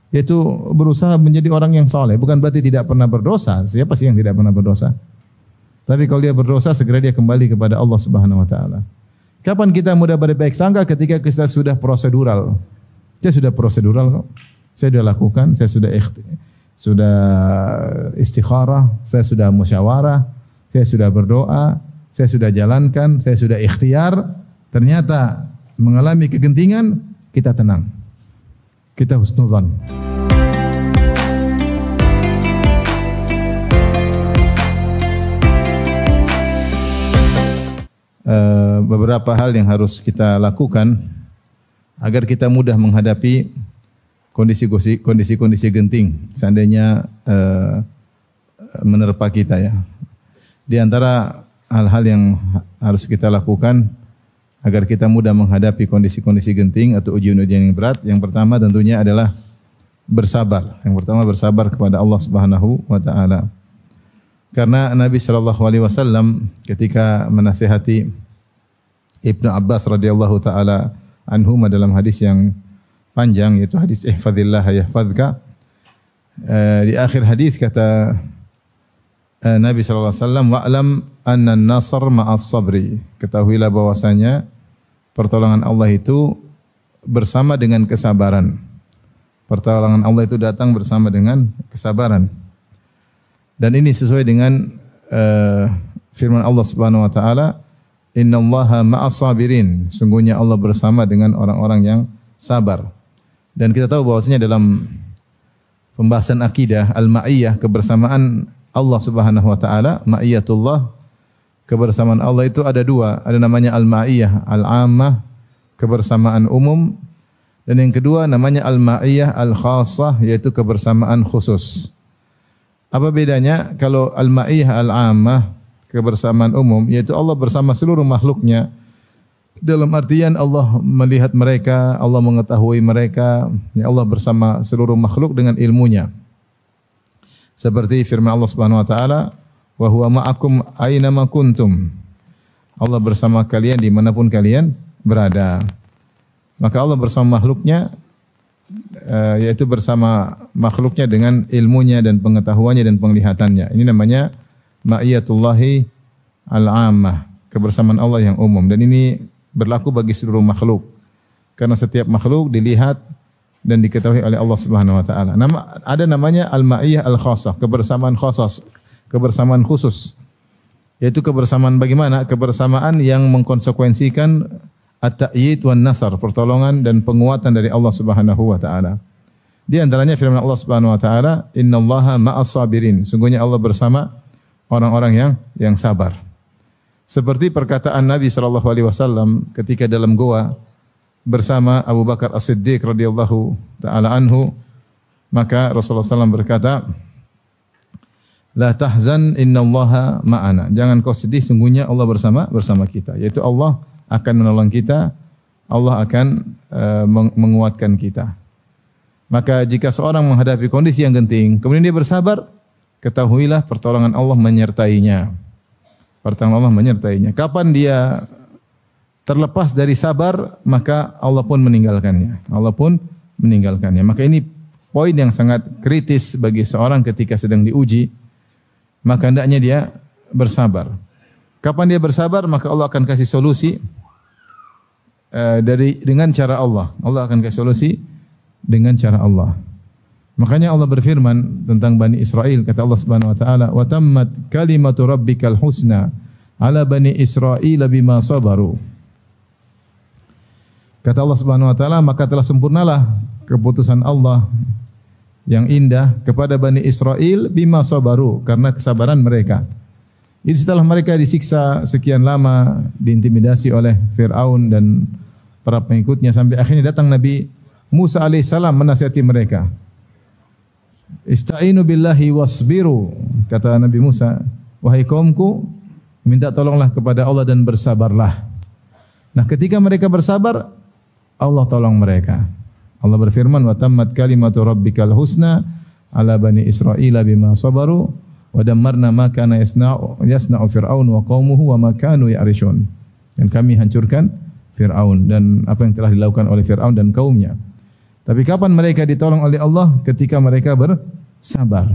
yaitu berusaha menjadi orang yang saleh. Bukan berarti tidak pernah berdosa. Siapa sih yang tidak pernah berdosa? Tapi kalau dia berdosa, segera dia kembali kepada Allah Subhanahu wa taala. Kapan kita mudah berbaik sangka? Ketika kita sudah prosedural. Saya sudah prosedural kok. Saya sudah lakukan, saya sudah istikharah, saya sudah musyawarah, saya sudah berdoa, saya sudah jalankan, saya sudah ikhtiar. Ternyata mengalami kegentingan, kita tenang. Kita husnudzan. Beberapa hal yang harus kita lakukan agar kita mudah menghadapi kondisi-kondisi genting seandainya menerpa kita ya. Di antara hal-hal yang harus kita lakukan agar kita mudah menghadapi kondisi-kondisi genting atau ujian-ujian yang berat, yang pertama tentunya adalah bersabar. Yang pertama bersabar kepada Allah Subhanahu wa taala. Karena Nabi sallallahu alaihi wasallam ketika menasihati Ibnu Abbas radhiyallahu taala anhuma dalam hadis yang panjang, yaitu hadis ihfazillah yahfazka, di akhir hadis kata Nabi sallallahu alaihi wasallam, wa'lam anna an-nasr ma'as sabri. Ketahuilah bahwasanya pertolongan Allah itu bersama dengan kesabaran. Pertolongan Allah itu datang bersama dengan kesabaran. Dan ini sesuai dengan firman Allah Subhanahu wa taala, innallaha ma'as sabirin. Sungguhnya Allah bersama dengan orang-orang yang sabar. Dan kita tahu bahwasanya dalam pembahasan akidah al-ma'iyah, kebersamaan Allah Subhanahu wa taala, ma'iyatullah, kebersamaan Allah itu ada dua, ada namanya al-ma'iyah al-ammah, kebersamaan umum, dan yang kedua namanya al-ma'iyah al-khassah, yaitu kebersamaan khusus. Apa bedanya? Kalau al-ma'iyah al-ammah, kebersamaan umum, yaitu Allah bersama seluruh makhluknya, dalam artian Allah melihat mereka, Allah mengetahui mereka, ya Allah bersama seluruh makhluk dengan ilmunya. Seperti firman Allah Subhanahu wa taala, wa huwa ma'akum aina ma kuntum. Allah bersama kalian dimanapun kalian berada. Maka Allah bersama makhluknya, yaitu bersama makhluknya dengan ilmunya dan pengetahuannya dan penglihatannya. Ini namanya ma'iyatullahi al-ammah, kebersamaan Allah yang umum. Dan ini berlaku bagi seluruh makhluk. Karena setiap makhluk dilihat dan diketahui oleh Allah Subhanahu wa taala. Ada namanya al-ma'iyah al-khassah, kebersamaan khusus, kebersamaan khusus. Yaitu kebersamaan bagaimana? Kebersamaan yang mengkonsekuensikan at-ta'yid wan nasar, pertolongan dan penguatan dari Allah Subhanahu wa taala. Di antaranya firman Allah Subhanahu wa taala, innallaha ma'as sabirin. Sungguhnya Allah bersama orang-orang yang sabar. Seperti perkataan Nabi sallallahu alaihi wasallam ketika dalam goa bersama Abu Bakar As-Siddiq radhiyallahu taala anhu, maka Rasulullah SAW berkata, la tahzan innallaha ma'ana. Jangan kau sedih, sungguhnya Allah bersama kita. Yaitu Allah akan menolong kita, Allah akan menguatkan kita. Maka jika seorang menghadapi kondisi yang genting, kemudian dia bersabar, ketahuilah pertolongan Allah menyertainya. Pertolongan Allah menyertainya. Kapan dia terlepas dari sabar, maka Allah pun meninggalkannya. Allah pun meninggalkannya. Maka ini poin yang sangat kritis bagi seorang ketika sedang diuji. Maka hendaknya dia bersabar. Kapan dia bersabar, maka Allah akan kasih solusi dengan cara Allah. Allah akan kasih solusi dengan cara Allah. Makanya Allah berfirman tentang Bani Israel, kata Allah Subhanahu wa taala, wa tammat kalimatu rabbikal husna ala bani Israil bima sabaru. Kata Allah Subhanahu wa taala, maka telah sempurnalah keputusan Allah yang indah kepada Bani Israel bima sabaru, karena kesabaran mereka. Itu setelah mereka disiksa sekian lama, diintimidasi oleh Fir'aun dan para pengikutnya, sampai akhirnya datang Nabi Musa alaihissalam menasihati mereka. Ista'inu billahi wasbiru, kata Nabi Musa, wahai kaumku, minta tolonglah kepada Allah dan bersabarlah. Nah, ketika mereka bersabar, Allah tolong mereka. Allah berfirman, wa tammat kalimatu rabbikal husna ala bani Israila bima sabaru wa dammarna ma kana yasna'u fir'aun wa qaumuhu wa ma kanu ya'rishun. Dan kami hancurkan Fir'aun dan apa yang telah dilakukan oleh Fir'aun dan kaumnya. Tapi kapan mereka ditolong oleh Allah? Ketika mereka bersabar.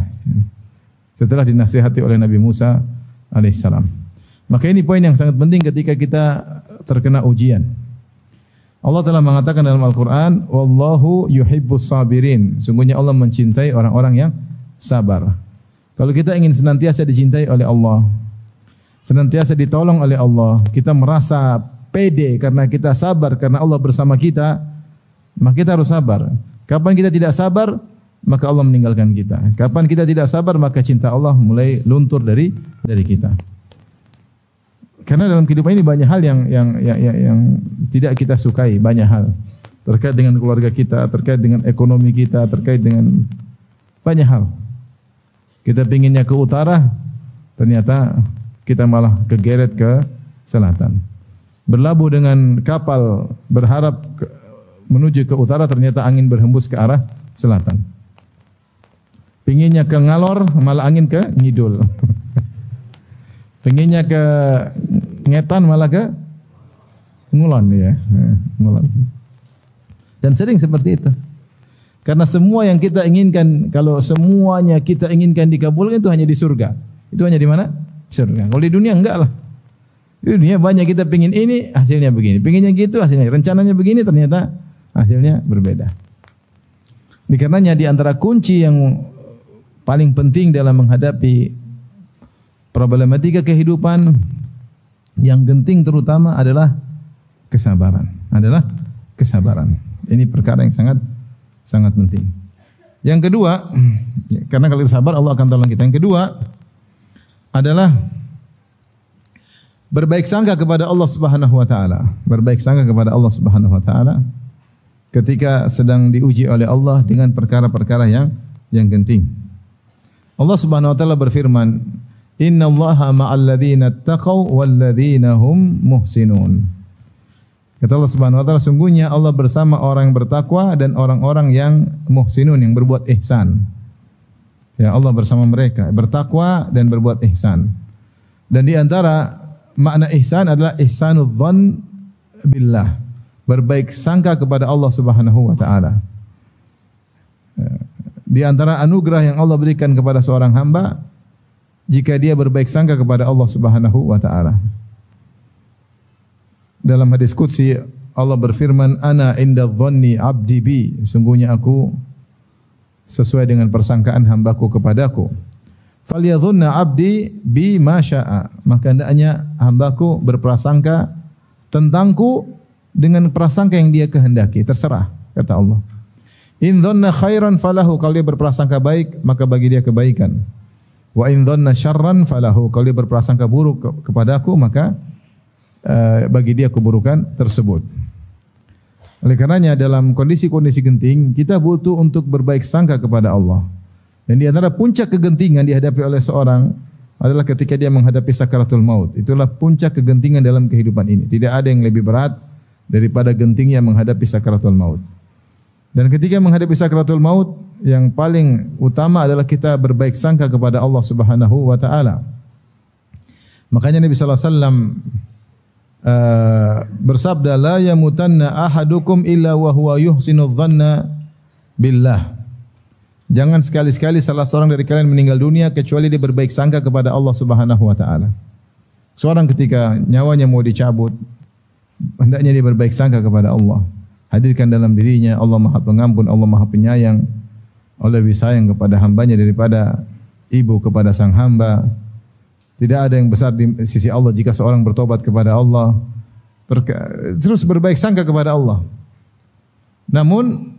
Setelah dinasihati oleh Nabi Musa alaihissalam. Maka ini poin yang sangat penting ketika kita terkena ujian. Allah telah mengatakan dalam Al-Quran, Wallahu yuhibbus sabirin. Sungguhnya Allah mencintai orang-orang yang sabar. Kalau kita ingin senantiasa dicintai oleh Allah, senantiasa ditolong oleh Allah, kita merasa pede karena kita sabar, karena Allah bersama kita, maka kita harus sabar. Kapan kita tidak sabar, maka Allah meninggalkan kita. Kapan kita tidak sabar, maka cinta Allah mulai luntur dari kita. Karena dalam kehidupan ini banyak hal yang tidak kita sukai, banyak hal terkait dengan keluarga kita, terkait dengan ekonomi kita, terkait dengan banyak hal. Kita pinginnya ke utara, ternyata kita malah kegeret ke selatan. Berlabuh dengan kapal berharap menuju ke utara, ternyata angin berhembus ke arah selatan. Pinginnya ke ngalor, malah angin ke ngidul. Pinginnya ke ngetan, malah ke ngulon, ya, ngulon. Dan sering seperti itu. Karena semua yang kita inginkan, kalau semuanya kita inginkan dikabulkan, itu hanya di surga. Itu hanya di mana? Surga. Kalau di dunia enggak lah. Di dunia banyak kita pingin ini, hasilnya begini. Pinginnya gitu, hasilnya. Rencananya begini, ternyata hasilnya berbeda. Ini karenanya di antara kunci yang paling penting dalam menghadapi problematika kehidupan yang genting terutama adalah kesabaran. Ini perkara yang sangat penting. Yang kedua, karena kalau kita sabar Allah akan tolong kita. Yang kedua adalah berbaik sangka kepada Allah Subhanahu wa taala. Berbaik sangka kepada Allah Subhanahu wa taala ketika sedang diuji oleh Allah dengan perkara-perkara yang genting. Allah Subhanahu wa taala berfirman, Innallaha ma'al ladzina taqaw wal ladzina hum muhsinun. Kata Allah Subhanahu wa taala, sungguhnya Allah bersama orang yang bertakwa dan orang-orang yang muhsinun, yang berbuat ihsan. Ya, Allah bersama mereka, bertakwa dan berbuat ihsan. Dan di antara makna ihsan adalah ihsanud dzan billah, berbaik sangka kepada Allah Subhanahu wa taala. Di antara anugerah yang Allah berikan kepada seorang hamba, jika dia berbaik sangka kepada Allah Subhanahu wa taala. Dalam hadis qudsi Allah berfirman, Ana inda dhanni abdi bi, sungguhnya aku sesuai dengan persangkaan hambaku kepadaku. Falyadhunna abdi bi ma syaa, maka hendaknya hambaku berprasangka tentangku dengan prasangka yang dia kehendaki, terserah, kata Allah. In dhanna khairan falahu, kalau dia berprasangka baik, maka bagi dia kebaikan. Wa in dhanna syarran falahu, kalau dia berprasangka buruk kepadaku, maka bagi dia keburukan tersebut. Oleh karenanya dalam kondisi-kondisi genting kita butuh untuk berbaik sangka kepada Allah. Dan di antara puncak kegentingan dihadapi oleh seorang adalah ketika dia menghadapi sakaratul maut. Itulah puncak kegentingan dalam kehidupan ini. Tidak ada yang lebih berat daripada gentingnya menghadapi sakaratul maut. Dan ketika menghadapi sakaratul maut, yang paling utama adalah kita berbaik sangka kepada Allah Subhanahu wa taala. Makanya Nabi sallallahu alaihi wasallam bersabda, la yamutanna ahadukum illa wa huwa yuhsinu dhanna billah. Jangan sekali-sekali salah seorang dari kalian meninggal dunia kecuali dia berbaik sangka kepada Allah Subhanahu wa taala. Seorang ketika nyawanya mau dicabut, hendaknya dia berbaik sangka kepada Allah. Hadirkan dalam dirinya Allah Maha Pengampun, Allah Maha Penyayang. Allah lebih sayang kepada hambanya daripada ibu kepada sang hamba. Tidak ada yang besar di sisi Allah jika seorang bertobat kepada Allah. Terus berbaik sangka kepada Allah. Namun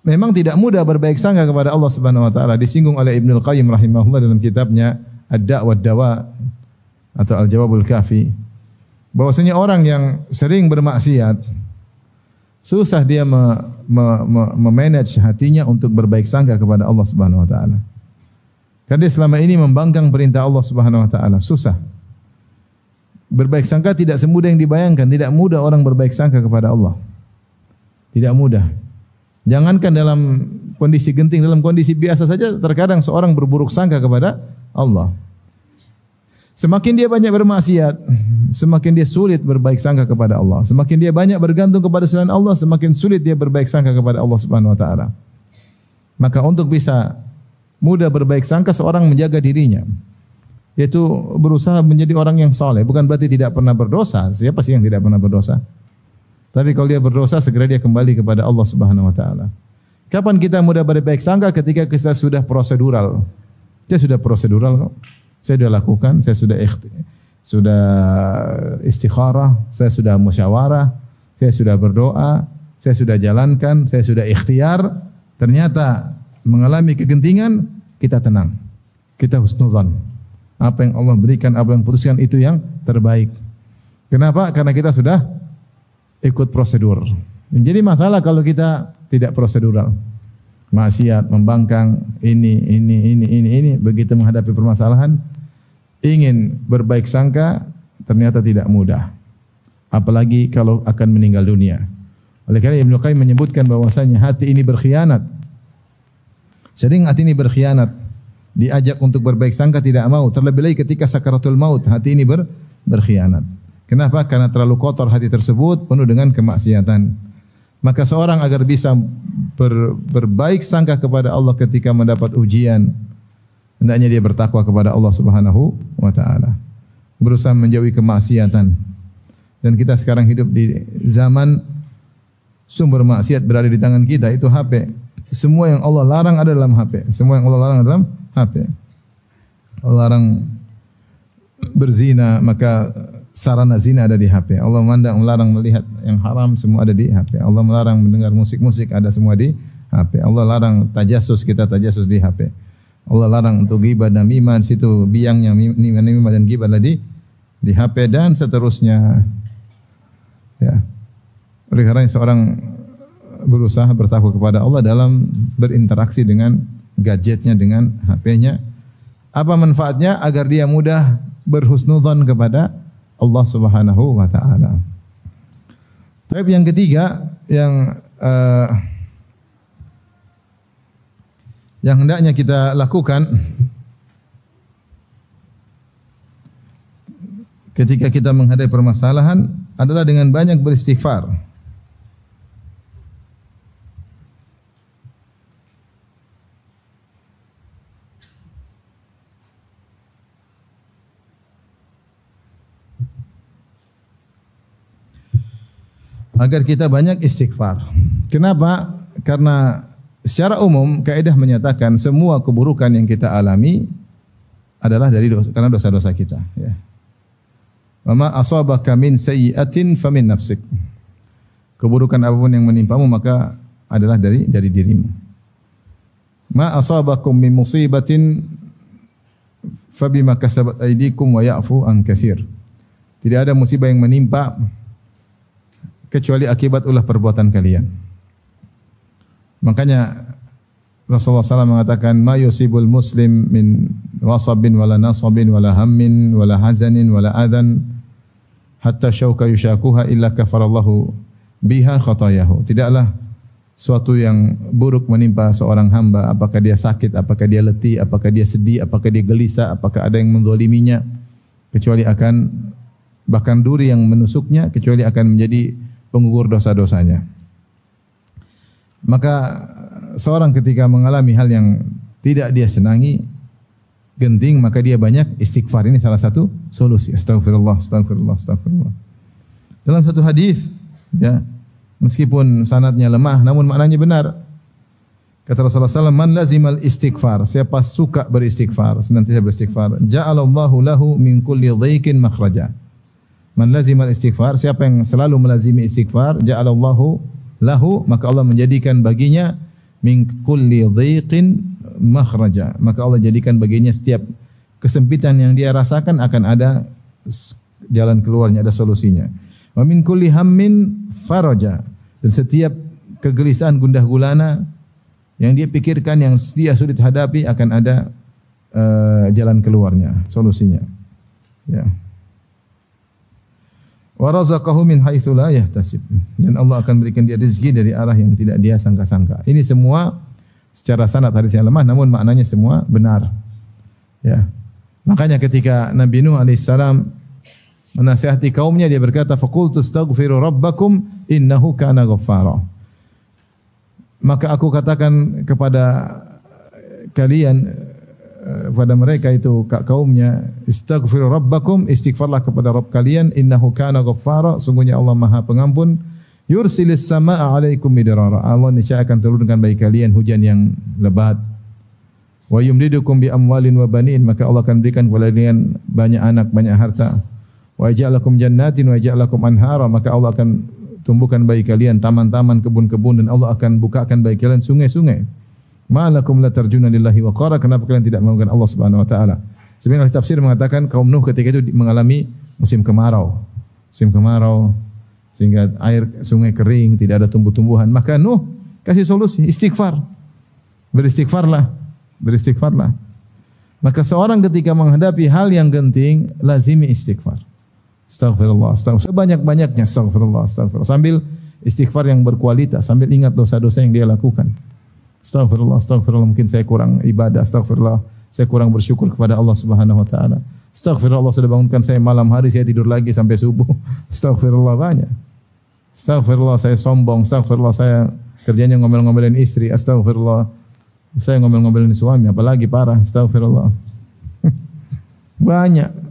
memang tidak mudah berbaik sangka kepada Allah Subhanahu wa taala. Disinggung oleh Ibnul Qayyim rahimahullah dalam kitabnya Ad-Da' wad-Dawa atau Al-Jawabul Kafi, bahwasanya orang yang sering bermaksiat susah dia memanage hatinya untuk berbaik sangka kepada Allah Subhanahu wa taala. Karena dia selama ini membangkang perintah Allah Subhanahu wa taala, susah. Berbaik sangka tidak semudah yang dibayangkan, tidak mudah orang berbaik sangka kepada Allah. Tidak mudah. Jangankan dalam kondisi genting, dalam kondisi biasa saja terkadang seorang berburuk sangka kepada Allah. Semakin dia banyak bermaksiat, semakin dia sulit berbaik sangka kepada Allah. Semakin dia banyak bergantung kepada selain Allah, semakin sulit dia berbaik sangka kepada Allah Subhanahu wa taala. Maka untuk bisa mudah berbaik sangka, seorang menjaga dirinya, yaitu berusaha menjadi orang yang saleh. Bukan berarti tidak pernah berdosa. Siapa sih yang tidak pernah berdosa? Tapi kalau dia berdosa, segera dia kembali kepada Allah Subhanahu wa taala. Kapan kita mudah berbaik sangka? Ketika kita sudah prosedural. Dia sudah prosedural kok. Saya sudah lakukan, saya sudah istikharah, saya sudah musyawarah, saya sudah berdoa, saya sudah jalankan, saya sudah ikhtiar. Ternyata mengalami kegentingan, kita tenang. Kita husnudzan. Apa yang Allah berikan, apa yang putuskan itu yang terbaik. Kenapa? Karena kita sudah ikut prosedur. Jadi masalah kalau kita tidak prosedural. Maksiat, membangkang, ini. Begitu menghadapi permasalahan, ingin berbaik sangka, ternyata tidak mudah. Apalagi kalau akan meninggal dunia. Oleh karena Ibnu Qayyim menyebutkan bahwasanya hati ini berkhianat. Sering hati ini berkhianat. Diajak untuk berbaik sangka tidak mau. Terlebih lagi ketika sakaratul maut, hati ini berkhianat. Kenapa? Karena terlalu kotor hati tersebut, penuh dengan kemaksiatan. Maka seorang agar bisa berbaik sangka kepada Allah ketika mendapat ujian, hendaknya dia bertakwa kepada Allah Subhanahu wa taala. Berusaha menjauhi kemaksiatan. Dan kita sekarang hidup di zaman sumber maksiat berada di tangan kita, itu HP. Semua yang Allah larang ada dalam HP. Semua yang Allah larang ada dalam HP. Allah larang berzina, maka sarana zina ada di HP. Allah melarang melihat yang haram, semua ada di HP. Allah melarang mendengar musik-musik, ada semua di HP. Allah larang tajasus, kita tajasus di HP. Allah larang untuk ghibah dan namimah, situ biangnya namimah dan ghibah di HP dan seterusnya. Ya. Oleh karena seorang berusaha bertakwa kepada Allah dalam berinteraksi dengan gadgetnya, dengan HP-nya. Apa manfaatnya? Agar dia mudah berhusnudzan kepada Allah Subhanahu wa taala. Tapi yang ketiga yang hendaknya kita lakukan ketika kita menghadapi permasalahan adalah dengan banyak beristighfar. Agar kita banyak istighfar. Kenapa? Karena secara umum kaidah menyatakan semua keburukan yang kita alami adalah dari dosa, karena dosa-dosa kita. Ya. Wa ma asabaka min sayyi'atin famin nafsik. Keburukan apapun yang menimpamu maka adalah dari dirimu. Ma asabakum min musibatin fabima kasabat aydikum wa ya'fu an katsir. Tidak ada musibah yang menimpa kecuali akibat ulah perbuatan kalian. Makanya Rasulullah SAW mengatakan, ma yusibul muslim min wasabin wala nasabin wala hammin wala hazanin wala adhan hatta syauka yushakuha illa kafarallahu biha khatayahu. Tidaklah suatu yang buruk menimpa seorang hamba, apakah dia sakit, apakah dia letih, apakah dia sedih, apakah dia gelisah, apakah ada yang menzaliminya, kecuali akan, bahkan duri yang menusuknya, kecuali akan menjadi penggugur dosa-dosanya. Maka seorang ketika mengalami hal yang tidak dia senangi, genting, maka dia banyak istighfar. Ini salah satu solusi. Astagfirullah, astagfirullah, astagfirullah. Dalam satu hadis, ya, meskipun sanadnya lemah, namun maknanya benar. Kata Rasulullah SAW, man lazimal istighfar, siapa suka beristighfar, senantiasa beristighfar, ja'alallahu lahu min kulli dhaikin makhraja. Man lazimal istighfar, siapa yang selalu melazimi istighfar, ja'alallahu lahu, maka Allah menjadikan baginya min kulli dhaiqin makhraja. Maka Allah jadikan baginya setiap kesempitan yang dia rasakan akan ada jalan keluarnya, ada solusinya. Wa min kulli hammin faraja. Dan setiap kegelisahan, gundah gulana yang dia pikirkan, yang dia sulit hadapi, akan ada jalan keluarnya, solusinya. Ya. Wa razaqahu min haitsu la yahtasib. Dan Allah akan berikan dia rezeki dari arah yang tidak dia sangka-sangka. Ini semua secara sanad hadis yang lemah, namun maknanya semua benar. Ya. Makanya ketika Nabi Nuh alaihissalam menasihati kaumnya, dia berkata, "Faqultu astaghfiru rabbakum innahu kana ghaffara." Maka aku katakan kepada kalian, pada mereka itu kaumnya, "Istaghfiru rabbakum," istighfarlah kepada Rabb kalian, "innahu kana ghaffara," sungguhnya Allah Maha Pengampun, "yursilis samaa'a 'alaikum midrara." Allah niscaya akan turunkan bagi kalian hujan yang lebat. "Wa yumdidukum bi amwalin wa banin," maka Allah akan berikan kepada kalian banyak anak, banyak harta. "Wa yaj'alakum jannatin wa yaj'alakum anhara," maka Allah akan tumbuhkan bagi kalian taman-taman, kebun-kebun, dan Allah akan bukakan bagi kalian sungai-sungai. "Ma'alakum la tarjuna lillahi waqara," kenapa kalian tidak menganggap Allah Subhanahu wa taala? Sebenarnya tafsir mengatakan kaum Nuh ketika itu mengalami musim kemarau. Musim kemarau sehingga air sungai kering, tidak ada tumbuh-tumbuhan. Maka Nuh kasih solusi, istighfar. Beristighfarlah. Maka seorang ketika menghadapi hal yang genting, lazimi istighfar. Astaghfirullah, sebanyak-banyaknya astaghfirullah. Sambil istighfar yang berkualitas, sambil ingat dosa-dosa yang dia lakukan. Astaghfirullah, mungkin saya kurang ibadah. Astaghfirullah, saya kurang bersyukur kepada Allah Subhanahu wa taala. Astaghfirullah, sudah bangunkan saya malam hari, saya tidur lagi sampai subuh. Astaghfirullah, banyak. Astaghfirullah, saya sombong. Astaghfirullah, saya kerjanya ngomel-ngomelin istri. Astaghfirullah, saya ngomel-ngomelin suami, apalagi parah. Astaghfirullah. Banyak.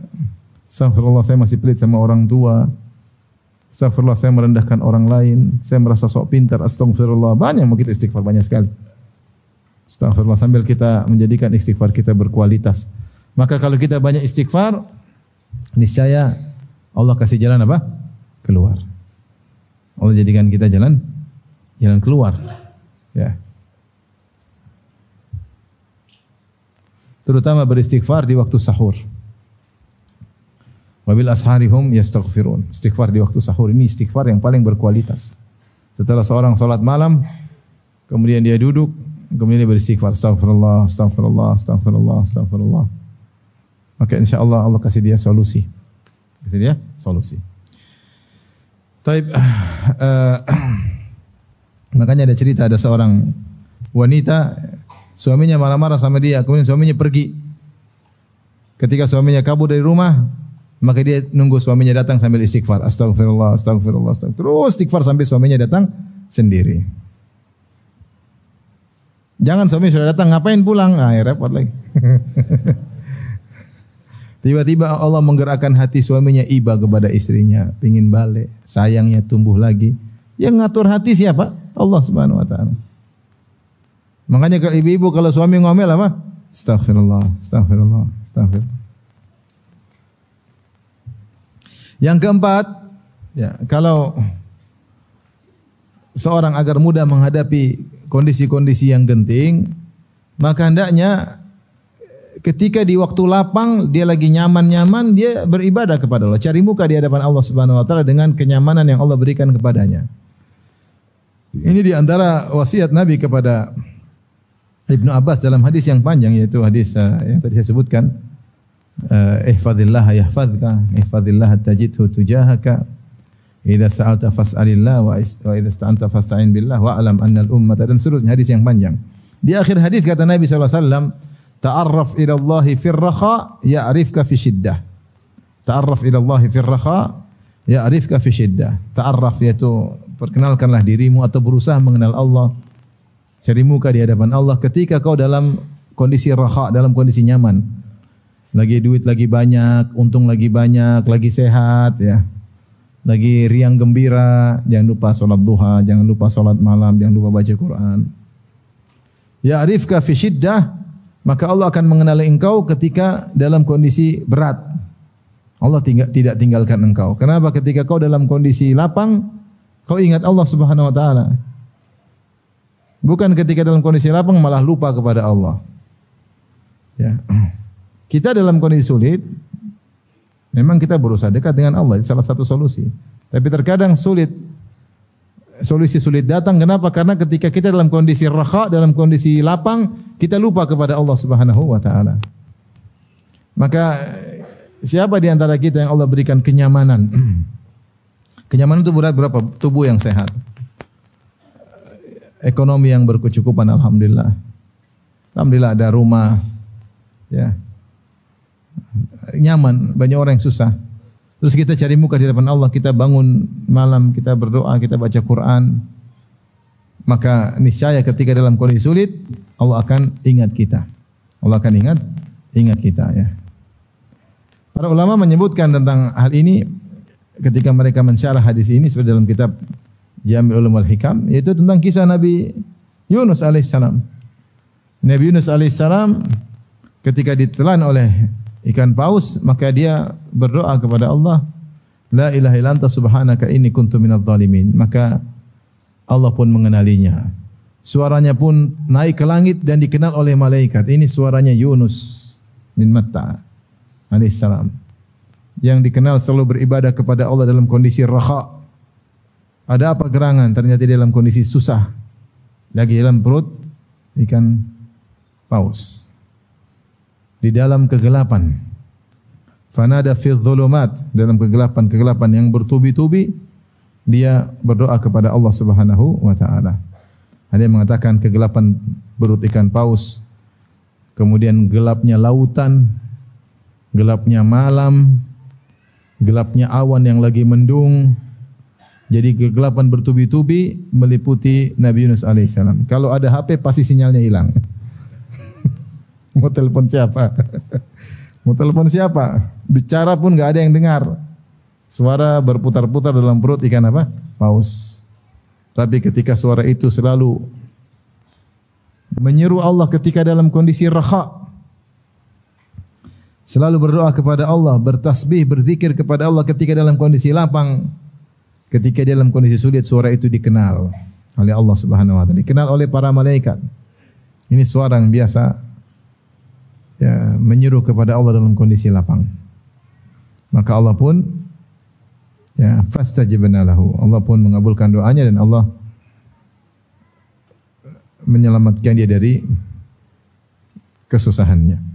Astaghfirullah, saya masih pelit sama orang tua. Astaghfirullah, saya merendahkan orang lain. Saya merasa sok pintar. Astaghfirullah, banyak mau kita istighfar, banyak sekali. Astaghfirullah, sambil kita menjadikan istighfar kita berkualitas. Maka kalau kita banyak istighfar, niscaya Allah kasih jalan apa? Keluar. Allah jadikan kita jalan keluar. Ya. Terutama beristighfar di waktu sahur. Wabil asharihum yastaghfirun. Istighfar di waktu sahur ini istighfar yang paling berkualitas. Setelah seorang salat malam, kemudian dia duduk, kemudian dia beristighfar, astaghfirullah, astaghfirullah, astaghfirullah, astaghfirullah. Maka insyaallah Allah kasih dia solusi. Taib, makanya ada cerita, ada seorang wanita, suaminya marah-marah sama dia, kemudian suaminya pergi. Ketika suaminya kabur dari rumah, maka dia nunggu suaminya datang sambil istighfar, astaghfirullah, astaghfirullah, astaghfirullah. Terus istighfar sampai suaminya datang sendiri. Jangan suami sudah datang, ngapain pulang? Repot lagi. Tiba-tiba Allah menggerakkan hati suaminya iba kepada istrinya, pingin balik, sayangnya tumbuh lagi. Yang ngatur hati siapa? Allah Subhanahu wa taala. Makanya kalau ibu-ibu kalau suami ngomel apa? Astaghfirullah, astaghfirullah, astaghfirullah. Yang keempat, ya, kalau seorang agar mudah menghadapi kondisi-kondisi yang genting, maka hendaknya ketika di waktu lapang dia lagi nyaman-nyaman, dia beribadah kepada Allah, cari muka di hadapan Allah Subhanahu wa taala dengan kenyamanan yang Allah berikan kepadanya. Ini di antara wasiat Nabi kepada Ibnu Abbas dalam hadis yang panjang, yaitu hadis yang tadi saya sebutkan. Ihfazillah yahfazka, ihfazillah tajidhu tujahaka, idza sa'alta fas'alillah wa idza ista'anta fasta'in billah wa alam annal ummata, dan seterusnya hadis yang panjang. Di akhir hadis kata Nabi sallallahu alaihi wasallam, ta'arraf ila Allah fir raha ya'rifka fi shiddah. Ta'arraf ila Allah fir raha ya'rifka fi shiddah. Ta'arraf yaitu perkenalkanlah dirimu atau berusaha mengenal Allah. Cari muka di hadapan Allah ketika kau dalam kondisi raha, dalam kondisi nyaman. Lagi duit lagi banyak, untung lagi banyak, lagi sehat, ya. Lagi riang gembira, jangan lupa salat duha, jangan lupa salat malam, jangan lupa baca Quran. Ya'rifka fi shiddah, maka Allah akan mengenali engkau ketika dalam kondisi berat. Allah tidak tinggalkan engkau. Kenapa? Ketika kau dalam kondisi lapang, kau ingat Allah Subhanahu wa taala. Bukan ketika dalam kondisi lapang malah lupa kepada Allah. Ya. Kita dalam kondisi sulit, memang kita berusaha dekat dengan Allah, itu salah satu solusi. Tapi terkadang solusi sulit datang. Kenapa? Karena ketika kita dalam kondisi raha, dalam kondisi lapang, kita lupa kepada Allah Subhanahu wa taala. Maka siapa di antara kita yang Allah berikan kenyamanan? Kenyamanan itu berapa? Tubuh yang sehat, ekonomi yang berkecukupan, alhamdulillah. Alhamdulillah ada rumah, ya. nyaman, banyak orang yang susah. Terus kita cari muka di hadapan Allah, kita bangun malam, kita berdoa, kita baca Quran. Maka niscaya ketika dalam kondisi sulit, Allah akan ingat kita. Allah akan ingat kita ya. Para ulama menyebutkan tentang hal ini ketika mereka mensyarah hadis ini seperti dalam kitab Jami' Ulum wal Hikam, yaitu tentang kisah Nabi Yunus alaihissalam. Nabi Yunus alaihissalam ketika ditelan oleh ikan paus, maka dia berdoa kepada Allah, la ilaha illa anta subhanaka inni kuntu minadh dhalimin. Maka Allah pun mengenalinya. Suaranya pun naik ke langit dan dikenal oleh malaikat. Ini suaranya Yunus bin Matta alaihissalam, yang dikenal selalu beribadah kepada Allah dalam kondisi raha. Ada apa gerangan? Ternyata dia dalam kondisi susah, lagi dalam perut ikan paus, di dalam kegelapan. Fanada fi dhulumat, dalam kegelapan yang bertubi-tubi, dia berdoa kepada Allah Subhanahu wa taala. Ada yang mengatakan kegelapan perut ikan paus, kemudian gelapnya lautan, gelapnya malam, gelapnya awan yang lagi mendung. Jadi kegelapan bertubi-tubi meliputi Nabi Yunus alaihissalam. Kalau ada HP pasti sinyalnya hilang. Mau telepon siapa? Mau telepon siapa? Bicara pun enggak ada yang dengar. Suara berputar-putar dalam perut ikan apa? Paus. Tapi ketika suara itu selalu menyeru Allah ketika dalam kondisi raha, selalu berdoa kepada Allah, bertasbih, berzikir kepada Allah ketika dalam kondisi lapang, ketika dalam kondisi sulit, suara itu dikenal oleh Allah Subhanahu wa taala, dikenal oleh para malaikat. Ini suara yang biasa ya, menyeru kepada Allah dalam kondisi lapang. Maka Allah pun ya, fastajabna lahu. Allah pun mengabulkan doanya dan Allah menyelamatkan dia dari kesusahannya.